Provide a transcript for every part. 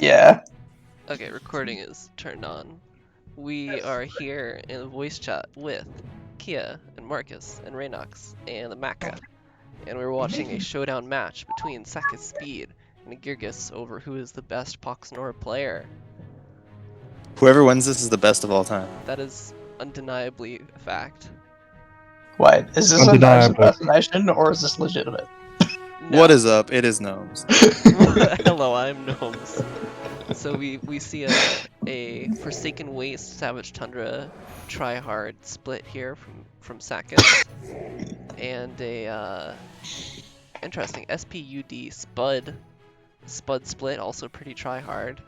Yeah. Okay, recording is turned on. We are here in a voice chat with Kia and Marcus and Raynox and the Maka, and we're watching a showdown match between SakisSpeed and Agirgis over who is the best Poxnora player. Whoever wins this is the best of all time. That is undeniably a fact. Wait, is this a nose impersonation or is this legitimate? No. What is up? It is Gnomes. Hello, I'm Gnomes. So we see a Forsaken Waste Savage Tundra try hard split here from Sakis, and a interesting SPUD Spud split, also pretty try hard.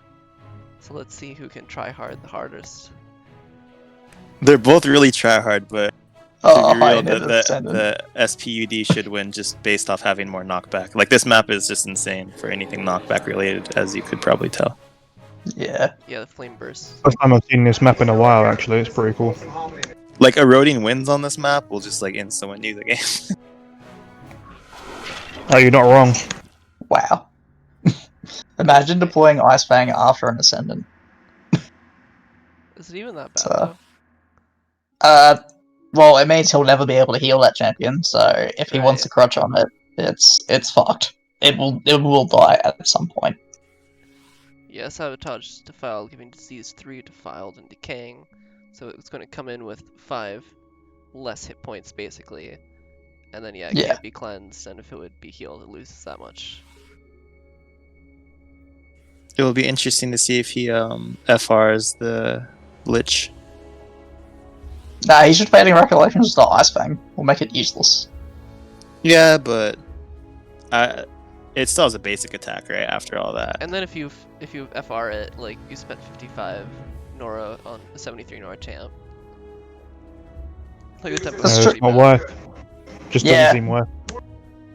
So let's see who can try hard the hardest. They're both really try hard, but Oh, to be real, the SPUD should win just based off having more knockback. Like, this map is just insane for anything knockback related, as you could probably tell. Yeah. Yeah, the flame burst. First time I've seen this map in a while, actually. It's pretty cool. Like, eroding winds on this map will just, like, insta win you the game. Oh, you're not wrong. Wow. Imagine deploying Ice Fang after an Ascendant. Is it even that bad, So, though? well, it means he'll never be able to heal that champion, so if he wants to crutch on it, it's fucked. It will die at some point. Yeah, Sabotage is defiled, giving disease 3 defiled and decaying. So it's going to come in with 5 less hit points, basically. And then, yeah, it can't be cleansed, and if it would be healed, it loses that much. It will be interesting to see if he FRs the Lich. Nah, he's just fading Recollections to Ice Fang. We'll make it useless. Yeah, but it still has a basic attack, right, after all that. And then if you FR it, like, you spent 55 Nora on a 73 Nora champ. Like, the tempo That's It's not worth. Just doesn't seem worth.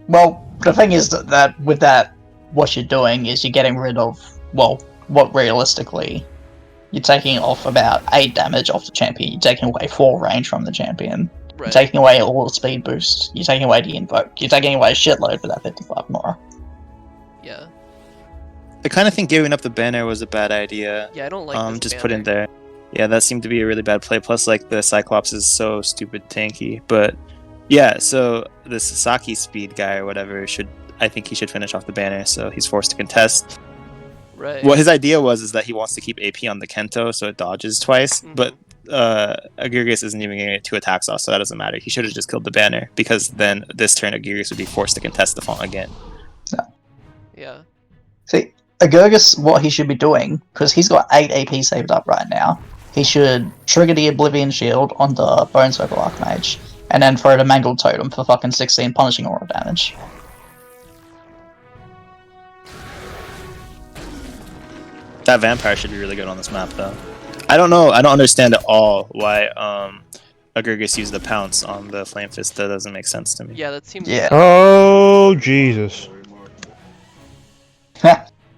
Well, the thing is that with that, what you're doing is you're getting rid of, well, what realistically, you're taking off about 8 damage off the champion, you're taking away 4 range from the champion, you're taking away all the speed boost, you're taking away the invoke, you're taking away a shitload for that 55 Nora. Yeah. I kind of think giving up the banner was a bad idea. Yeah, I don't like this just banner. put in there. Yeah, that seemed to be a really bad play. Plus, like, the Cyclops is so stupid tanky. But yeah, so this SakisSpeed guy or whatever I think he should finish off the banner. So he's forced to contest. Right. What his idea was that he wants to keep AP on the Kento, so it dodges twice. Mm-hmm. But Agirgis isn't even getting 2 attacks off, so that doesn't matter. He should have just killed the banner, because then this turn Agirgis would be forced to contest the font again. Yeah. See, Agirgis, what he should be doing, because he's got 8 AP saved up right now, he should trigger the Oblivion Shield on the Bone Circle Archmage, and then throw the Mangled Totem for fucking 16 punishing aura damage. That vampire should be really good on this map, though. I don't know. I don't understand at all why Agirgis used the pounce on the Flame Fist. That doesn't make sense to me. Yeah, that seems... Yeah. Oh, Jesus.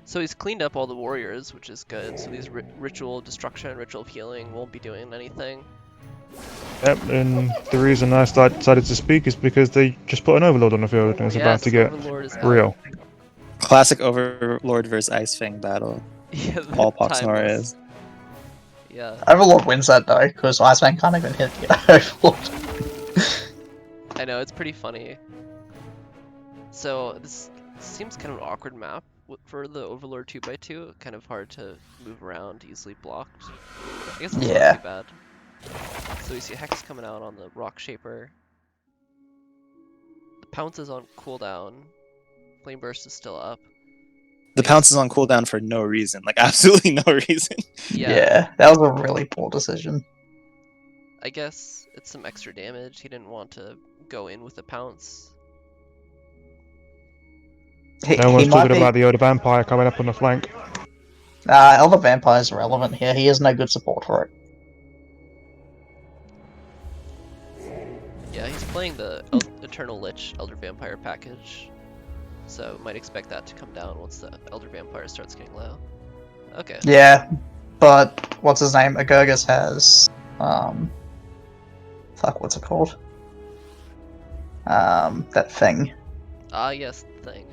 So he's cleaned up all the warriors, which is good. So these ritual destruction and ritual healing won't be doing anything. Yep, and the reason I decided to speak is because they just put an Overlord on the field and it's about to get real. Classic Overlord versus Ice Fang battle. Yeah, All Poxnora is. Yeah. Overlord wins that though, because Ice Fang can't even hit the Overlord. I know, it's pretty funny. So this seems kind of an awkward map for the Overlord 2x2, kind of hard to move around, easily blocked. I guess it's not too bad. So we see Hex coming out on the Rock Shaper. The Pounce is on cooldown. Flame Burst is still up. The Pounce is on cooldown for no reason. Like, absolutely no reason. Yeah, that was a really poor decision. I guess it's some extra damage. He didn't want to go in with the Pounce. No one's talking about the Elder Vampire coming up on the flank. Elder Vampire is irrelevant here. He has no good support for it. Yeah, he's playing the Eternal Lich Elder Vampire package. So might expect that to come down once the Elder Vampire starts getting low. Okay. Yeah, but what's his name? Agirgis has fuck, what's it called? That thing. Ah, yes, the thing.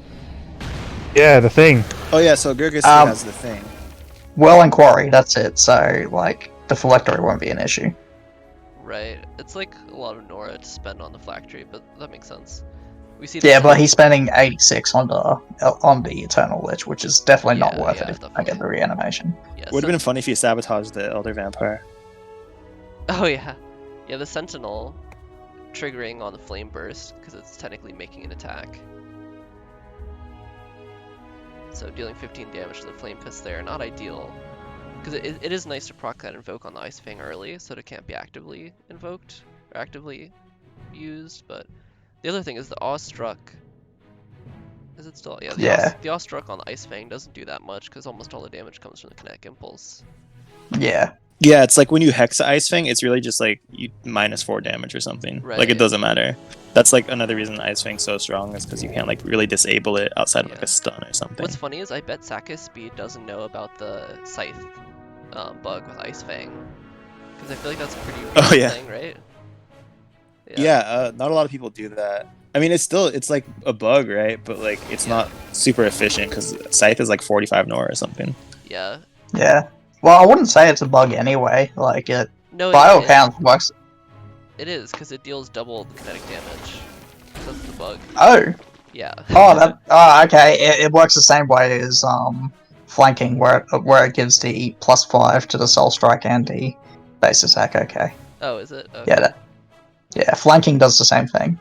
Yeah, the thing. Oh yeah, so Agirgis has the thing. well and quarry, that's it. So, like, the phylactery won't be an issue. Right. It's like a lot of Nora to spend on the phylactery, but that makes sense. We see. Yeah, but he's spending 86 on the Eternal Lich, which is definitely not worth it if I get the reanimation. Yeah, Would have been funny if you sabotaged the Elder Vampire. Oh yeah, yeah. The Sentinel triggering on the Flame Burst because it's technically making an attack. So dealing 15 damage to the Flame Fist there, not ideal. Because it is nice to proc that Invoke on the Ice Fang early, so it can't be actively invoked or actively used. But the other thing is the Awestruck. Is it still? Yeah. The Awestruck on the Ice Fang doesn't do that much because almost all the damage comes from the Kinetic Impulse. Yeah. Yeah, it's like when you hex the Ice Fang, it's really just like you -4 damage or something. Right. Like it doesn't matter. That's like another reason Ice Fang's so strong is because you can't like really disable it outside of like a stun or something. What's funny is I bet SakisSpeed doesn't know about the Scythe bug with Ice Fang, because I feel like that's a pretty real thing, right? Yeah, not a lot of people do that. I mean, it's like a bug, right? But like it's not super efficient because Scythe is like 45 Nora or something. Yeah. Yeah. Well, I wouldn't say it's a bug anyway. Like it. No, by all accounts, works. It is because it deals double the kinetic damage. That's the bug. Oh. Yeah. Oh, okay. It works the same way as flanking, where it gives the +5 to the Soul Strike and the base attack. Okay. Oh, is it? Okay. Yeah. Flanking does the same thing.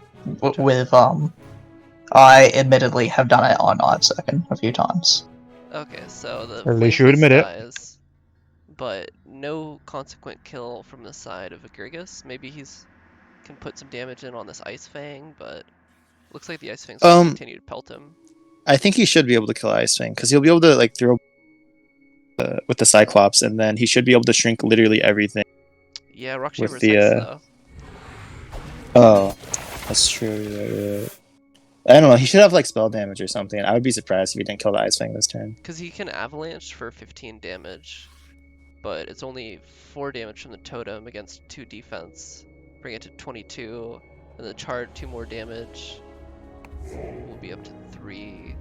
With I admittedly have done it on Night Second a few times. Okay, so the at least you admit it. But no consequent kill from the side of Agirgis. Maybe can put some damage in on this Ice Fang, but looks like the Ice Fang's going to continue to pelt him. I think he should be able to kill Ice Fang because he'll be able to like throw with the Cyclops, and then he should be able to shrink literally everything. Yeah, Rock Shaper's though. Oh, that's true. I don't know. He should have like spell damage or something. I would be surprised if he didn't kill the Ice Fang this turn. Because he can Avalanche for 15 damage, but it's only 4 damage from the totem against 2 defense. Bring it to 22, and the charge 2 more damage will be up to 3.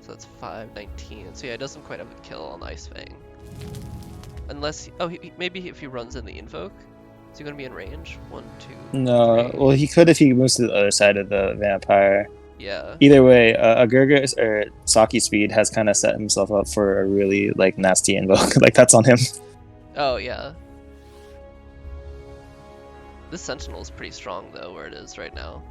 So that's 5, 19. So yeah, it doesn't quite have a kill on the Ice Fang. Unless, maybe if he runs in the Invoke. Is he going to be in range? 1, 2, No, 3. well he could if he moves to the other side of the Vampire. Yeah. Either way, Agirgis or SakisSpeed has kind of set himself up for a really like nasty Invoke. Like that's on him. Oh yeah. This Sentinel is pretty strong though, where it is right now.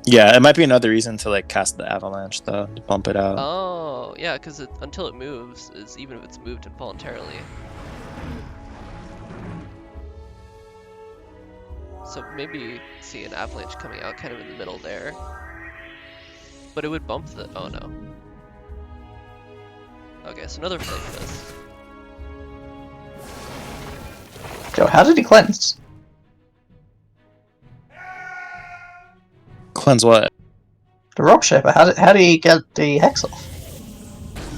Yeah, it might be another reason to like cast the Avalanche though, to bump it out. Oh, yeah, because until it moves, even if it's moved involuntarily. So maybe see an Avalanche coming out kind of in the middle there. But it would bump the... oh no. Okay, so another Flame Fist. Joe, how did he cleanse? Cleanse what? The Rock Shaper. How did he get the Hex off?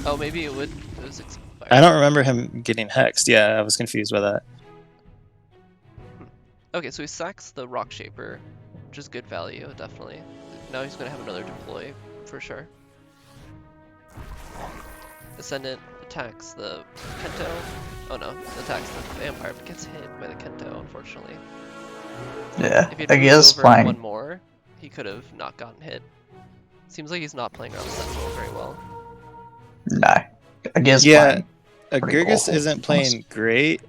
Oh, maybe it was expired. I don't remember him getting hexed. Yeah, I was confused by that. Okay, so he sacks the Rock Shaper, which is good value, definitely. Now he's going to have another deploy, for sure. Ascendant attacks the Kento. Oh no, attacks the Vampire, but gets hit by the Kento, unfortunately. Yeah, if I guess playing one more, he could have not gotten hit. Seems like he's not playing around the Sentinel very well. No, I guess Agirgis isn't playing great,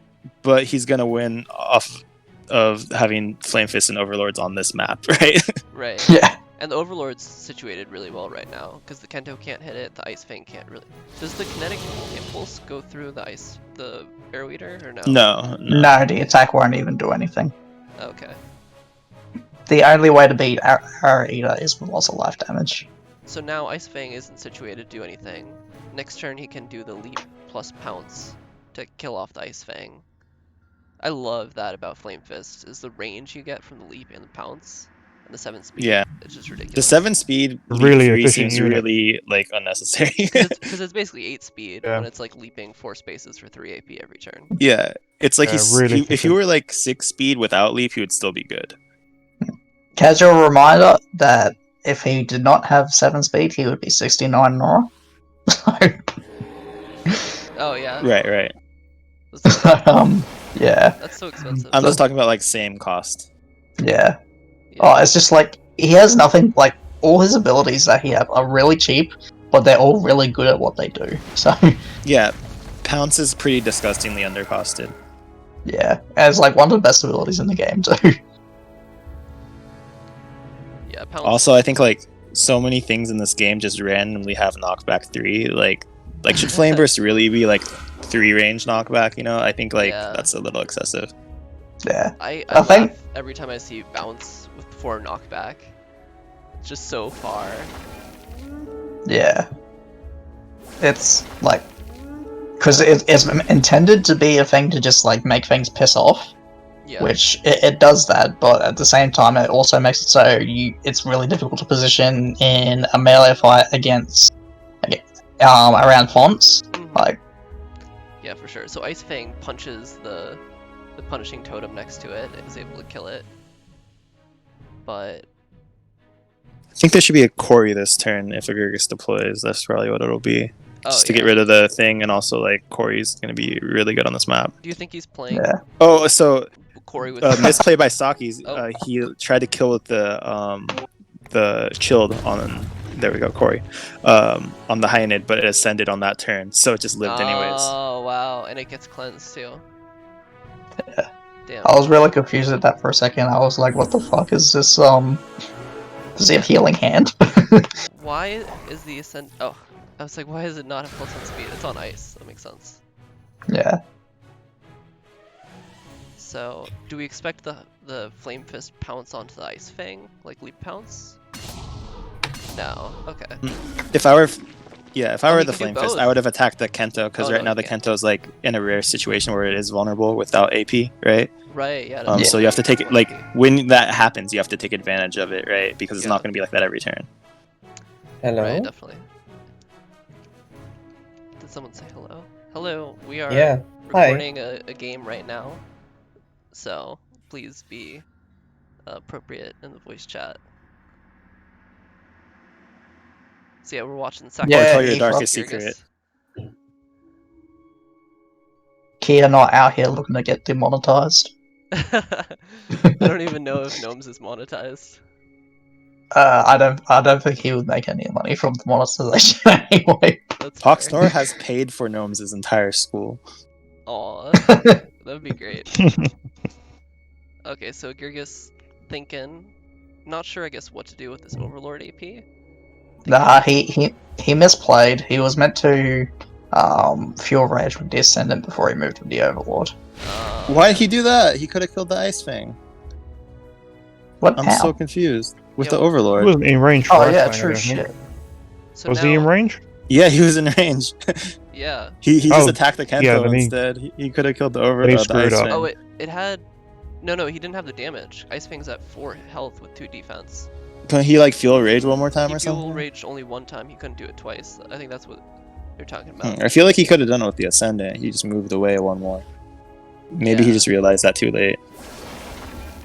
but he's gonna win off of having Flame Fist and Overlords on this map, right? Right. Yeah. And the Overlord's situated really well right now, because the Kento can't hit it, the Ice Fang can't really... Does the Kinetic Impulse go through the Arrow Eater, or no? No, the attack won't even do anything. Okay. The only way to beat Arrow Eater is with loss of life damage. So now Ice Fang isn't situated to do anything. Next turn he can do the Leap plus Pounce to kill off the Ice Fang. I love that about Flame Fist, is the range you get from the Leap and the Pounce. And the 7 speed. Yeah. It's just ridiculous. The 7 speed really efficient seems really like unnecessary. Because it's basically 8 speed Yeah. when it's like leaping 4 spaces for 3 AP every turn. Yeah. It's like really if you were like 6 speed without leap, he would still be good. Casual reminder that if he did not have 7 speed, he would be 69 Nora. So Oh yeah. Right. Yeah. That's so expensive. I'm just talking about like same cost. Yeah. Yeah. Oh, it's just like he has nothing. Like all his abilities that he have are really cheap, but they're all really good at what they do. So Yeah, Pounce is pretty disgustingly undercosted. yeah, and it's like one of the best abilities in the game too. Yeah. Pounce. Also, I think like so many things in this game just randomly have knockback 3. Like should Flame Burst really be like 3 range knockback? You know, I think like that's a little excessive. Yeah. I I think- laugh every time I see Bounce with 4 knockback. It's just so far. Yeah. It's like because it's intended to be a thing to just like make things piss off. Yeah. Which it does that, but at the same time, it also makes it so it's really difficult to position in a melee fight against around fonts. Mhm. Like, Yeah, for sure. So Ice Fang punches the punishing totem next to it and is able to kill it. But I think there should be a Corey this turn if Agirgis deploys. That's probably what it'll be. Just to yeah. get rid of the thing, and also like Corey's gonna be really good on this map. Do you think he's playing yeah, Oh, so Corey with misplay by Sakis. Oh. He tried to kill with the chilled on. There we go, Corey. On the Hynid, but it ascended on that turn, so it just lived anyways. Oh wow, and it gets cleansed too. Yeah. Damn. I was really confused at that for a second. I was like, "What the fuck is this? Does he have healing hand?" Why is the ascent? Oh, I was like, why is it not a plus 1 speed? It's on ice. That makes sense. Yeah. So, do we expect the Flame Fist pounce onto the Ice Fang, like Leap Pounce? No. Okay. If I were he the can Flame do Fist, both. I would have attacked the Kento, because Oh, right no, now he the can't. Kento's like in a rare situation where it is vulnerable without AP, right? Right. Yeah. So that's you have to take it, like, AP. when that happens, you have to take advantage of it, right? Because it's Yeah. not going to be like that every turn. Hello? Right. Definitely. Did someone say hello? Hello. We are Yeah. Hi. recording a game right now, so please be appropriate in the voice chat. So yeah, we're watching Sakura. Yeah, Tell your he darkest Agirgis. secret. Kia not out here looking to get demonetized. I don't even know if Gnomes is monetized. I don't think he would make any money from monetization anyway. That's fair. Poxnora has paid for Gnomes' entire school. Aw, that'd be great. Okay, so Agirgis thinking, not sure I guess what to do with this Overlord AP. Nah, he misplayed. He was meant to fuel rage with the Ascendant before he moved to the Overlord. Why did he do that? He could have killed the Ice Fang. What? I'm How? so confused with Yeah, the well- He Overlord. wasn't in range for Oh Ice yeah, Fang, I true don't think. shit. So Was now, he in range? Yeah, he was in range. Yeah. he just Oh, attacked the Kento yeah, then he- instead. He could have killed the Then he the screwed Ice up. Fang. Oh, it had. No, he didn't have the damage. Ice Fang's at 4 health with 2 defense. Couldn't he like fuel rage one more time He or fuel something? raged only one time. He couldn't do it twice. I think that's what you're talking about. I feel like he could have done it with the Ascendant. He just moved away one more. Maybe he Yeah. just realized that too late.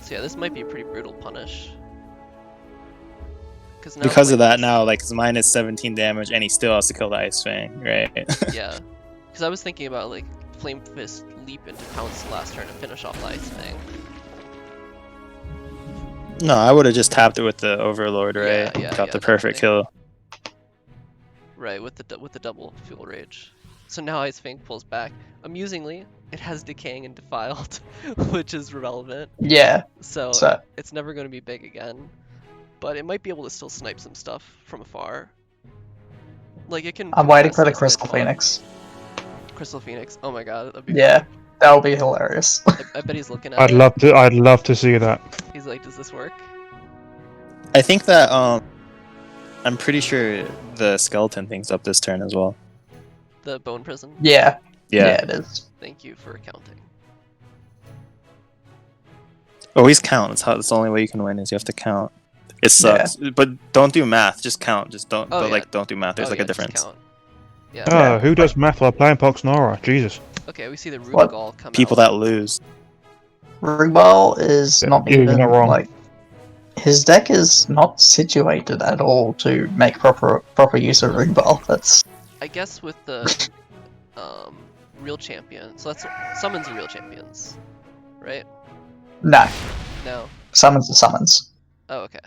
So yeah, this might be a pretty brutal punish. Now Because of Flame that, now like it's minus 17 damage, and he still has to kill the Ice Fang, right? Yeah, because I was thinking about like Flame Fist leap into pounce last turn and finish off the Ice Fang. No, I would have just tapped it with the Overlord, right? Yeah, Got yeah, the perfect definitely. kill. Right, with the double fuel rage. So now Ice Fang pulls back. Amusingly, it has decaying and defiled, which is relevant. Yeah. So So it's never going to be big again, but it might be able to still snipe some stuff from afar. Like it can. I'm waiting for the contest Crystal mid-block. Phoenix. Crystal Phoenix. Oh my god, that'd be. Yeah, that would be hilarious. I bet he's looking at I'd it. love to see that. He's like, does this work? I think that I'm pretty sure the skeleton thing's up this turn as well. The bone prison. Yeah. Yeah. Yeah, it is. Thank you for counting. Always count. That's the only way you can win is you have to count. It sucks, but don't do math. Just count. Just don't. Oh, yeah. Don't do math. There's Oh, like yeah, a just difference. count. Yeah. Yeah. Who does math while playing Poxnora? Jesus. Okay, we see the What? Rugal come People out. that lose. Rugbal is Yeah, not you're even not wrong. like his deck is not situated at all to make proper use of Rugbal. That's I guess with the real champion. So that's summons are real champions, right? No, No. summons are summons. Oh, okay.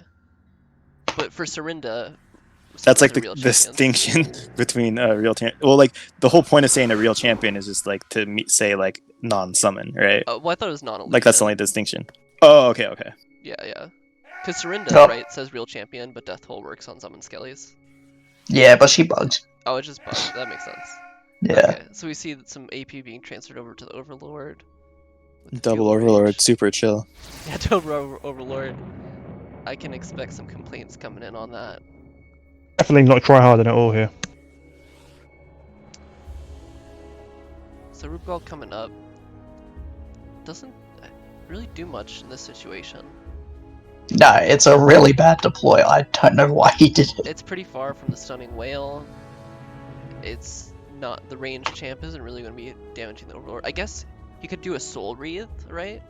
But for Serinda, That's like summons are the real distinction champions. between a real champion. Well, like the whole point of saying a real champion is just like to say like non-summon, right? Well, I thought it was non-illusion. Like that's the only distinction. Oh, okay, okay. Yeah, yeah. Because Serinda, Oh. right, says real champion, but Death Toll works on summon skellies. Yeah, but she bugged. Oh, it just bugged. That makes sense. Yeah. Okay, so we see some AP being transferred over to the Overlord. with Double fuel Overlord, range. super chill. Yeah, double Overlord. I can expect some complaints coming in on that. Definitely not try hard at all here. So Rupgal coming up doesn't really do much in this situation. No, it's a really bad deploy. I don't know why he did it. It's pretty far from the Stunning Whale. It's not, the ranged champ isn't really going to be damaging the Overlord. I guess he could do a Soul Wreath, right?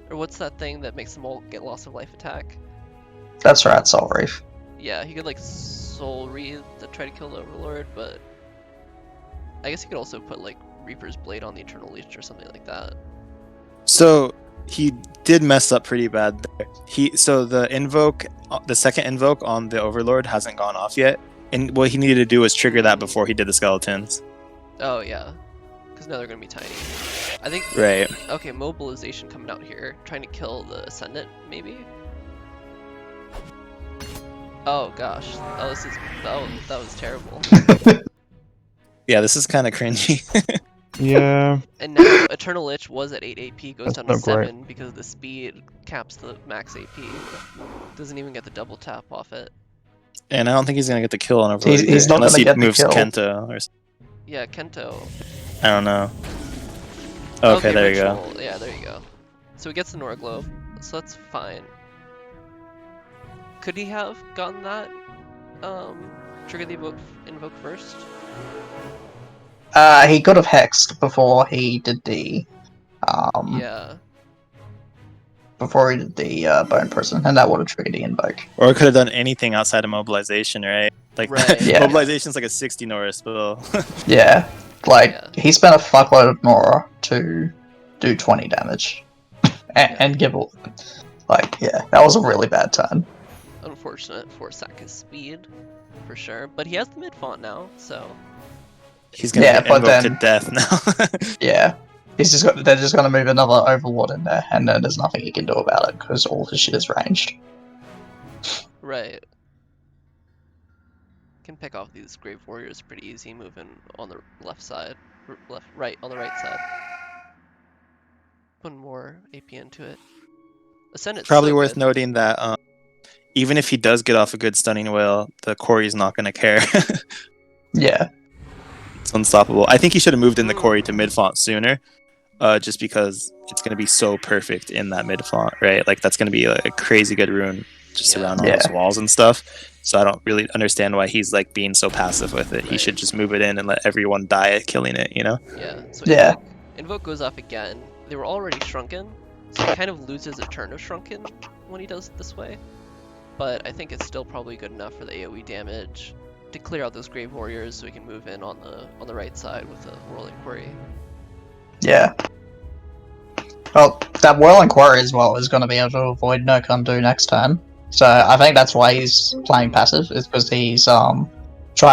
Or what's that thing that makes them all get loss of life attack? That's right, Soul Reef. Yeah, he could like Soul Wreath to try to kill the Overlord, but I guess he could also put like Reaper's Blade on the Eternal Leech or something like that. So he did mess up pretty bad there. So the invoke, the second invoke on the Overlord hasn't gone off yet, and what he needed to do was trigger that before he did the skeletons. Oh yeah, because now they're gonna be tiny. I think. Right. Okay, mobilization coming out here, trying to kill the Ascendant, maybe. Oh gosh, that was terrible. Yeah, this is kind of cringy. Yeah. And now Eternal Lich was at 8 AP, goes That's down to not great. 7 because the speed caps the max AP. Doesn't even get the double tap off it. And I don't think he's gonna get the kill on Overlord He's either, not unless gonna he get the moves kill. Kento or something. Yeah, Kento. I don't know. Okay, there you go. Ritual. Yeah, there you go. So he gets the Nora Globe, so that's fine. Could he have gotten that? Trigger the invoke first? He could have hexed before he did the Yeah. before he did the bone prison, and that would have triggered the invoke. Or could have done anything outside of mobilization, right? Like Right. Yeah. mobilization's like a 60 Nora spell. Yeah, like Yeah. he spent a fuckload of Nora to do 20 damage, and give like yeah, that was a really bad turn. Unfortunate for SakisSpeed, for sure. But he has the mid font now, so. He's gonna Yeah, get but invoked then- to death now. Yeah, they're just gonna move another Overlord in there, and then there's nothing he can do about it because all his shit is ranged. Right. Can pick off these Grave Warriors pretty easy, moving on the left side. Right, on the right side. Putting more AP into it. Ascendant's Probably so worth good. noting that even if he does get off a good stunning whale, the Quarry's not gonna care. Yeah, It's unstoppable. I think he should have moved in the Quarry to mid font sooner, just because it's gonna be so perfect in that mid font, right? Like that's gonna be a crazy good rune just Yeah. around all those walls and stuff. So I don't really understand why he's like being so passive with it. He Right. should just move it in and let everyone die at killing it, you know? Yeah, so Yeah. Invoke goes off again. They were already shrunken, so he kind of loses a turn of shrunken when he does it this way. But I think it's still probably good enough for the AoE damage to clear out those Grave Warriors so we can move in on the right side with the Whirling Quarry. yeah. Well, that Whirling Quarry as well is going to be able to avoid no undo next turn. So I think that's why he's playing passive, is because he's trying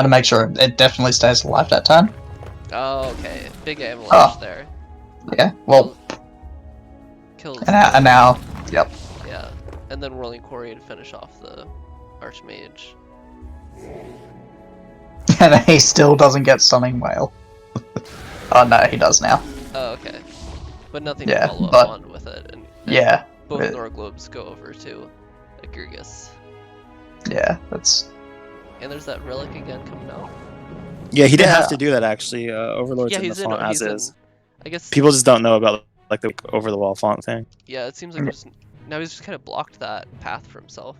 to make sure it definitely stays alive that turn. Oh, okay. Big avalanche there. Yeah. Well, Kills. and now, yep. Yeah. And then Whirling Quarry to finish off the Archmage. And he still doesn't get Stunning Whale. Oh no, he does now. Oh, okay. But nothing Yeah, to follow but- up on with it. And Yeah. both it- Nora Globes go over to Agirgis. Yeah, that's And there's that relic again coming out. Yeah, he didn't Yeah. have to do that actually. Overlord's Yeah, in the he's in. font He's as in. is. I guess. People just don't know about like the over the wall font thing. Yeah, it seems like there's, now he's just kind of blocked that path for himself.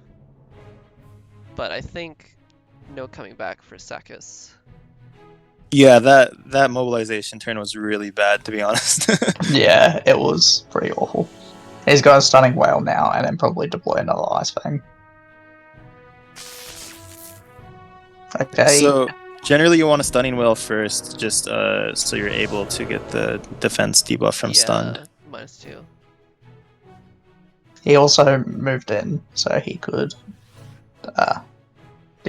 But I think no coming back for Sakis. Yeah, that mobilization turn was really bad, to be honest. yeah, it was pretty awful. He's got a Stunning Whale now, and then probably deploy another Ice Fang. Okay. So Generally, you want a stunning whale first, just so you're able to get the defense debuff from stunned. -2. He also moved in, so he could the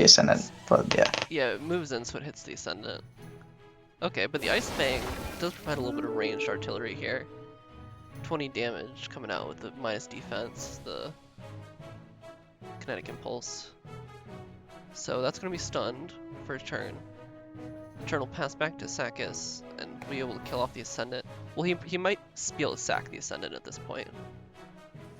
Ascendant, but yeah. Yeah, it moves in so it hits the Ascendant. Okay, but the Ice Fang does provide a little bit of ranged artillery here. 20 damage coming out with the minus defense, the kinetic impulse. So that's going to be stunned for a turn. The turn will pass back to Sakis and be able to kill off the Ascendant. Well, he might be able to sack the Ascendant at this point.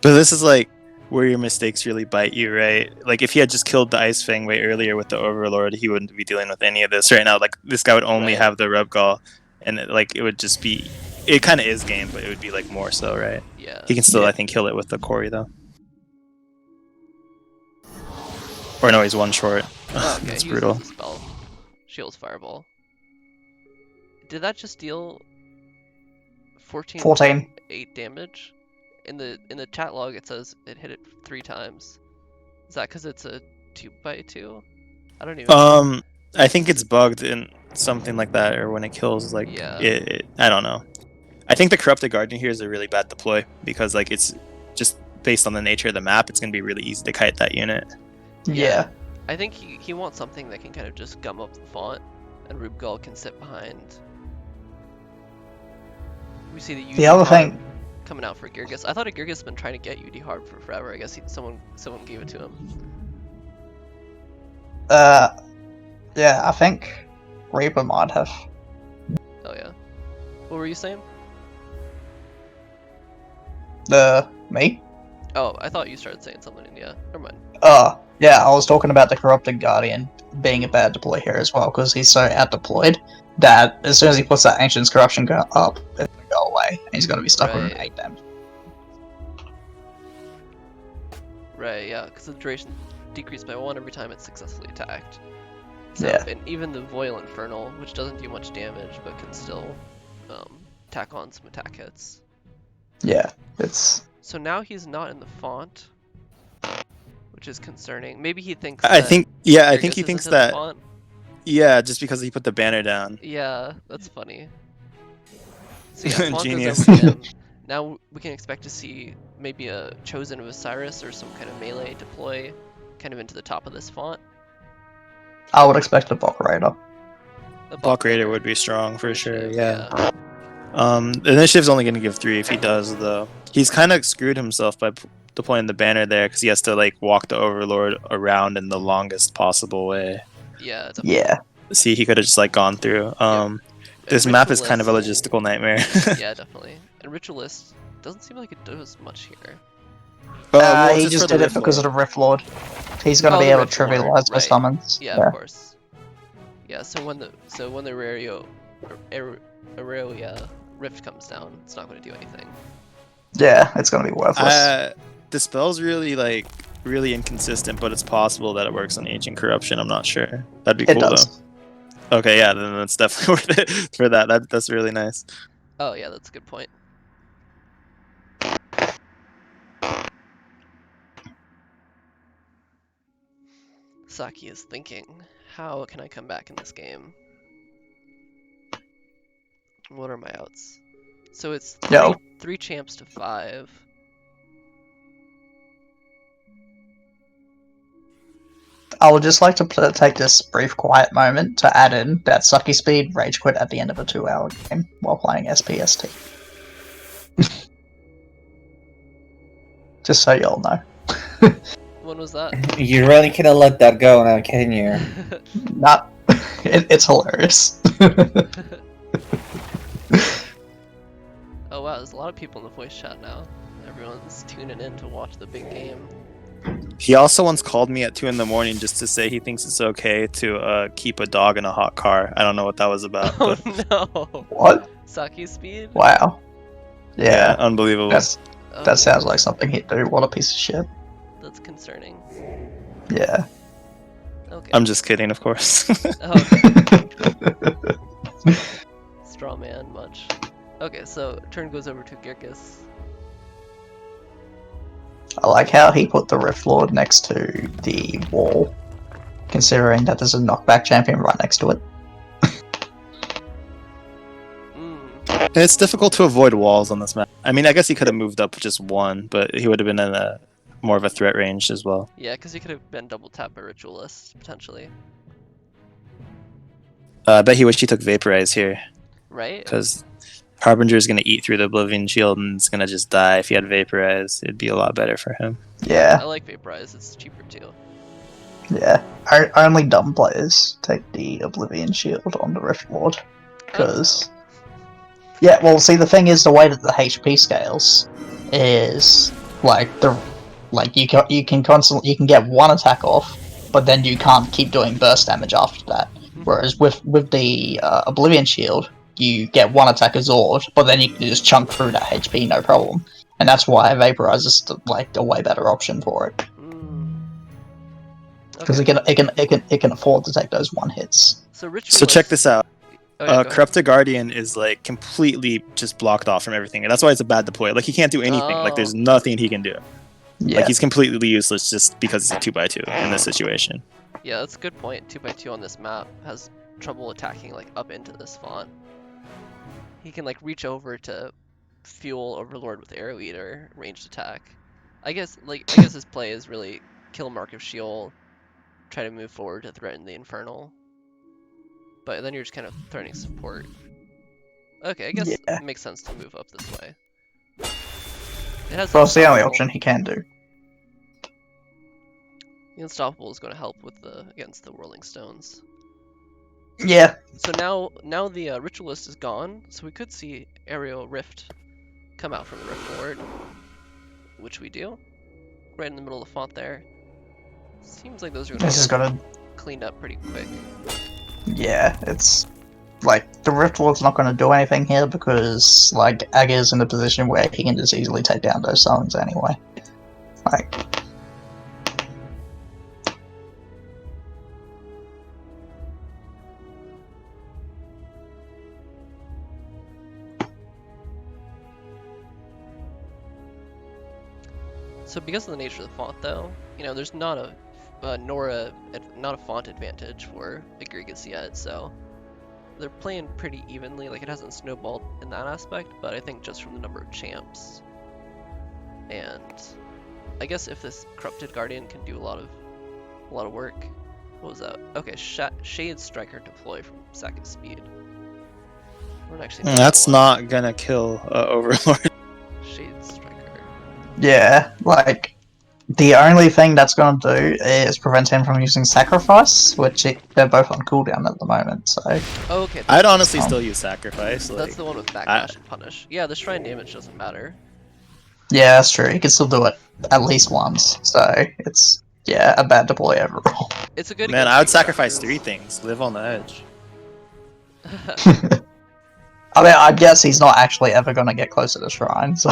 So this is like where your mistakes really bite you, right? Like if he had just killed the Ice Fang way earlier with the Overlord, he wouldn't be dealing with any of this right now. Like this guy would only have the Rubgall, and it would just be. It kind of is game, but it would be like more so, right? Yeah. He can still, I think, kill it with the Quarry though. Or no, he's one short. Oh, okay. That's he brutal. uses the spell. Shield's Fireball. Did that just deal 14 8 damage? In the chat log it says it hit it 3 times. Is that because it's a 2x2? I don't even know. I think it's bugged in something like that, or when it kills, like I don't know. I think the Corrupted Guardian here is a really bad deploy because like it's just based on the nature of the map, it's gonna be really easy to kite that unit. Yeah. I think he wants something that can kind of just gum up the font, and Rubgall can sit behind. We see the other thing coming out for Agirgis. I thought Agirgis has been trying to get UD Harb for forever. I guess someone gave it to him. Yeah, I think Reaper might have. Oh yeah. What were you saying? Me? Oh, I thought you started saying something. Yeah, never mind. Yeah, I was talking about the Corrupted Guardian being a bad deploy here as well, because he's so out-deployed that as soon as he puts that Ancient's Corruption up, it's going to go away, and he's going to be stuck with an 8 damage. Right, yeah, because the duration decreased by 1 every time it's successfully attacked. So, yeah. And even the Voil Infernal, which doesn't do much damage, but can still tack on some attack hits. Yeah, it's... So now he's not in the font, which is concerning. Maybe he thinks I think he thinks that... Font. Yeah, just because he put the banner down. Yeah, that's funny. So yeah, font Genius. goes over to him. Now we can expect to see maybe a Chosen of Osiris or some kind of melee deploy kind of into the top of this font. I would expect a Bok Raider. A Bok Raider would be strong for sure, yeah. The initiative's only going to give 3 if he does, though. He's kind of screwed himself by deploying the banner there because he has to like walk the Overlord around in the longest possible way. Yeah. Definitely. Yeah. See, he could have just like gone through. This map is kind of a logistical nightmare. Yeah, definitely. And Ritualist doesn't seem like it does much here. He just did it because of the Rift Lord. He's going to be able to trivialize those summons. Yeah, of course. Yeah, so when the Aurelia Rift comes down, it's not going to do anything. Yeah, it's going to be worthless. The spell's really inconsistent, but it's possible that it works on Ancient Corruption. I'm not sure. That'd be cool though. Okay, yeah, then that's definitely worth it for that. That's really nice. Oh yeah, that's a good point. Saki is thinking, how can I come back in this game? What are my outs? So it's 3 champs to 5. I would just like to take this brief quiet moment to add in that SakisSpeed rage quit at the end of a 2-hour game while playing SPST. Just so y'all know. When was that? You really couldn't let that go now, can you? Not. It's hilarious. Oh wow, there's a lot of people in the voice chat now. Everyone's tuning in to watch the big game. He also once called me at 2 in the morning just to say he thinks it's okay to keep a dog in a hot car. I don't know what that was about. Oh no! What? SakisSpeed? Wow. Yeah, unbelievable. That sounds like something he'd do. What a piece of shit. That's concerning. Yeah. Okay. I'm just kidding, of course. Okay. Straw man, much. Okay, so turn goes over to Agirgis. I like how he put the Rift Lord next to the wall. considering that there's a knockback champion right next to it. It's difficult to avoid walls on this map. I mean, I guess he could have moved up just one, but he would have been in a more of a threat range as well. Yeah, because he could have been double tapped by Ritualist, potentially. I bet he wished he took Vaporize here. Right? Because Harbinger is going to eat through the Oblivion Shield and it's going to just die. If he had Vaporize, it'd be a lot better for him. Yeah. I like Vaporize, it's cheaper too. Yeah. Only dumb players take the Oblivion Shield on the Rift Lord. Because... Yeah, well, see, the thing is, the way that the HP scales is you can get one attack off, but then you can't keep doing burst damage after that. Whereas with the Oblivion Shield, you get one attack absorbed, but then you can just chunk through that HP no problem, and that's why Vaporize is a way better option for it. Because it can afford to take those one hits. So check this out. Oh, yeah, Corrupted Guardian is like completely just blocked off from everything, and that's why it's a bad deploy. Like he can't do anything. Like there's nothing he can do. Yeah. Like he's completely useless just because it's a 2x2 in this situation. Yeah, that's a good point. 2x2 on this map has trouble attacking like up into this font. He can like reach over to fuel Overlord with Arrow Eater ranged attack. I guess his play is really kill Mark of Sheol, try to move forward to threaten the Infernal. But then you're just kind of threatening support. Okay, I guess it makes sense to move up this way. It has it's the only option he can do. The Unstoppable is going to help with against the Whirling Stones. Yeah. So now the Ritualist is gone, so we could see Aerial Rift come out from the Rift Lord, which we do, right in the middle of the font there. Seems like those are going to get cleaned up pretty quick. Yeah, it's like the Rift Lord's not going to do anything here because like Agir's in a position where he can just easily take down those summons anyway. Like. So because of the nature of the font, though, there's not a not a font advantage for Agirgis yet, so they're playing pretty evenly. Like it hasn't snowballed in that aspect, but I think just from the number of champs, and I guess if this Corrupted Guardian can do a lot of work. What was that? Okay, Shade Striker deploy from SakisSpeed. That's not gonna kill Overlord. Shade Striker. Yeah, like. The only thing that's going to do is prevent him from using Sacrifice, which they're both on cooldown at the moment, so... Oh, okay. I'd honestly still use Sacrifice. That's the one with Backlash and Punish. Yeah, the Shrine damage doesn't matter. Yeah, that's true. He can still do it at least once, so it's, a bad deploy overall. It's a good... Man, I would sacrifice 3 things. Live on the edge. I mean, I guess he's not actually ever going to get close to the Shrine, so...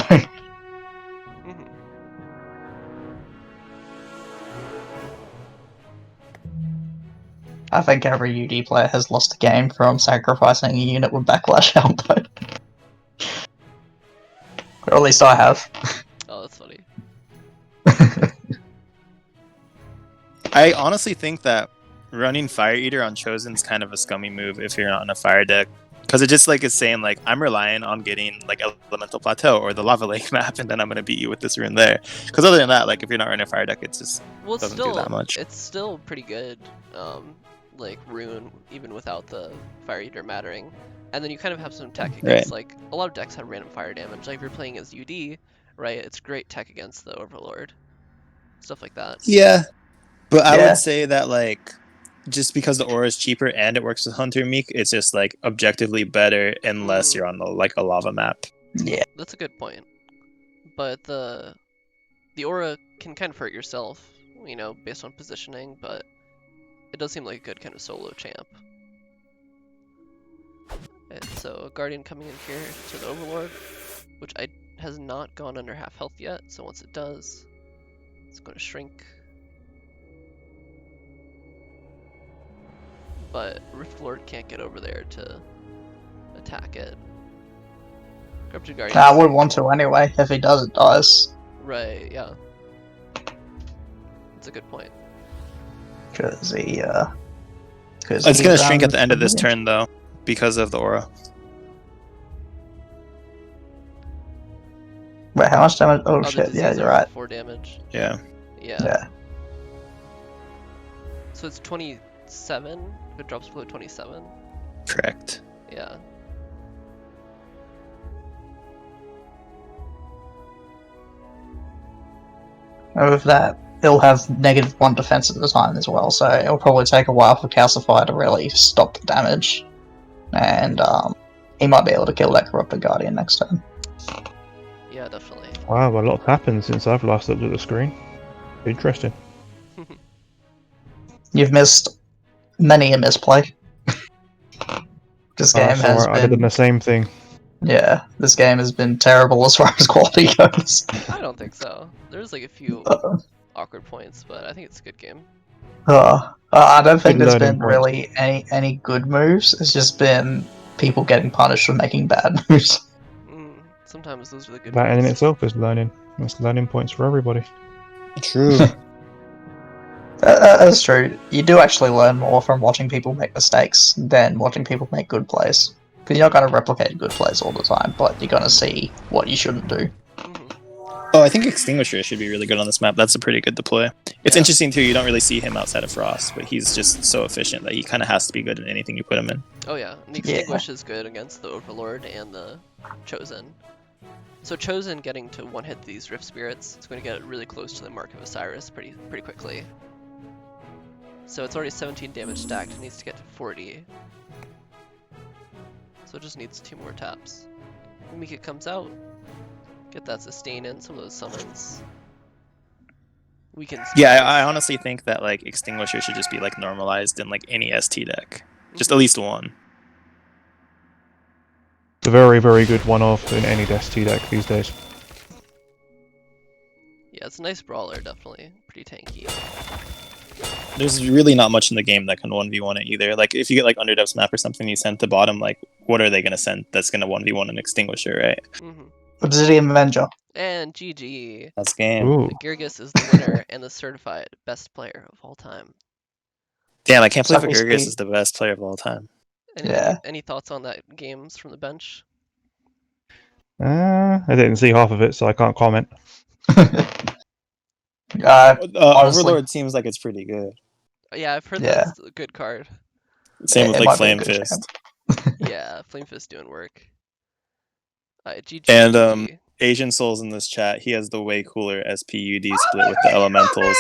I think every UD player has lost a game from sacrificing a unit with Backlash output. Or at least I have. Oh, that's funny. I honestly think that running Fire Eater on Chosen is kind of a scummy move if you're not on a fire deck. Because it just is saying I'm relying on getting Elemental Plateau or the Lava Lake map, and then I'm gonna beat you with this rune there. Because other than that, if you're not running a fire deck, it just doesn't do that much. It's still pretty good. Rune, even without the Fire Eater mattering. And then you kind of have some tech against, a lot of decks have random fire damage. Like, if you're playing as UD, right, it's great tech against the Overlord. Stuff like that. Yeah. But I would say that, just because the aura is cheaper and it works with Hunter Meek, it's just, objectively better unless you're on, a lava map. Yeah. That's a good point. But the aura can kind of hurt yourself, based on positioning, but it does seem like a good kind of solo champ. And so Guardian coming in here to the Overlord, which has not gone under half health yet, so once it does, it's going to shrink. But Rift Lord can't get over there to attack it. Corrupted Guardian. I would want to anyway. If he does, it dies. Right, yeah. That's a good point. Because he, It's gonna shrink at the end of this turn though, because of the aura. Wait, how much damage? Oh the shit, yeah, disease you're are right. 4 damage. Yeah. Yeah. So it's 27? If it drops below 27? Correct. Yeah. And with that, it'll have -1 defense at the time as well, so it'll probably take a while for Calcify to really stop the damage. And he might be able to kill that Corrupted Guardian next turn. Yeah, definitely. Wow, a lot's happened since I've last looked at the screen. Interesting. You've missed many a misplay. This game has I'd have done been... the same thing. Yeah, this game has been terrible as far as quality goes. I don't think so. There's like a few awkward points, but I think it's a good game. I don't think Good there's learning been points. really any good moves. It's just been people getting punished for making bad moves. Sometimes those are the good That in moves. itself is learning. That's learning points for everybody. True. That's true. You do actually learn more from watching people make mistakes than watching people make good plays. Because you're not going to replicate good plays all the time, but you're going to see what you shouldn't do. Oh, I think Extinguisher should be really good on this map. That's a pretty good deploy. It's interesting too, you don't really see him outside of Frost, but he's just so efficient that he kind of has to be good in anything you put him in. Oh yeah, and the Extinguish is good against the Overlord and the Chosen. So Chosen getting to one-hit these Rift Spirits, it's going to get really close to the Mark of Osiris pretty quickly. So it's already 17 damage stacked, it needs to get to 40. So it just needs 2 more taps. When Mika comes out, get that sustain in, some of those summons. Yeah, I honestly think that like Extinguisher should just be like normalized in like any ST deck. Just at least one. It's a very, very good one-off in any ST deck these days. Yeah, it's a nice brawler, definitely. Pretty tanky. There's really not much in the game that can 1v1 it either. Like, if you get like Underdepth's map or something you send to bottom, like, what are they going to send that's going to 1v1 an Extinguisher, right? Obsidian Avenger. And GG. That's game. Ooh. Agirgis is the winner and the certified best player of all time. Damn, I can't believe SakisSpeed. Agirgis is the best player of all time. Any thoughts on that games from the bench? I didn't see half of it, so I can't comment. Honestly, Overlord seems like it's pretty good. Yeah, I've heard that's a good card. Same with like Flame Fist. Yeah, Flame Fist doing work. GG. And Asian Souls in this chat, he has the way cooler SPUD split with the elementals.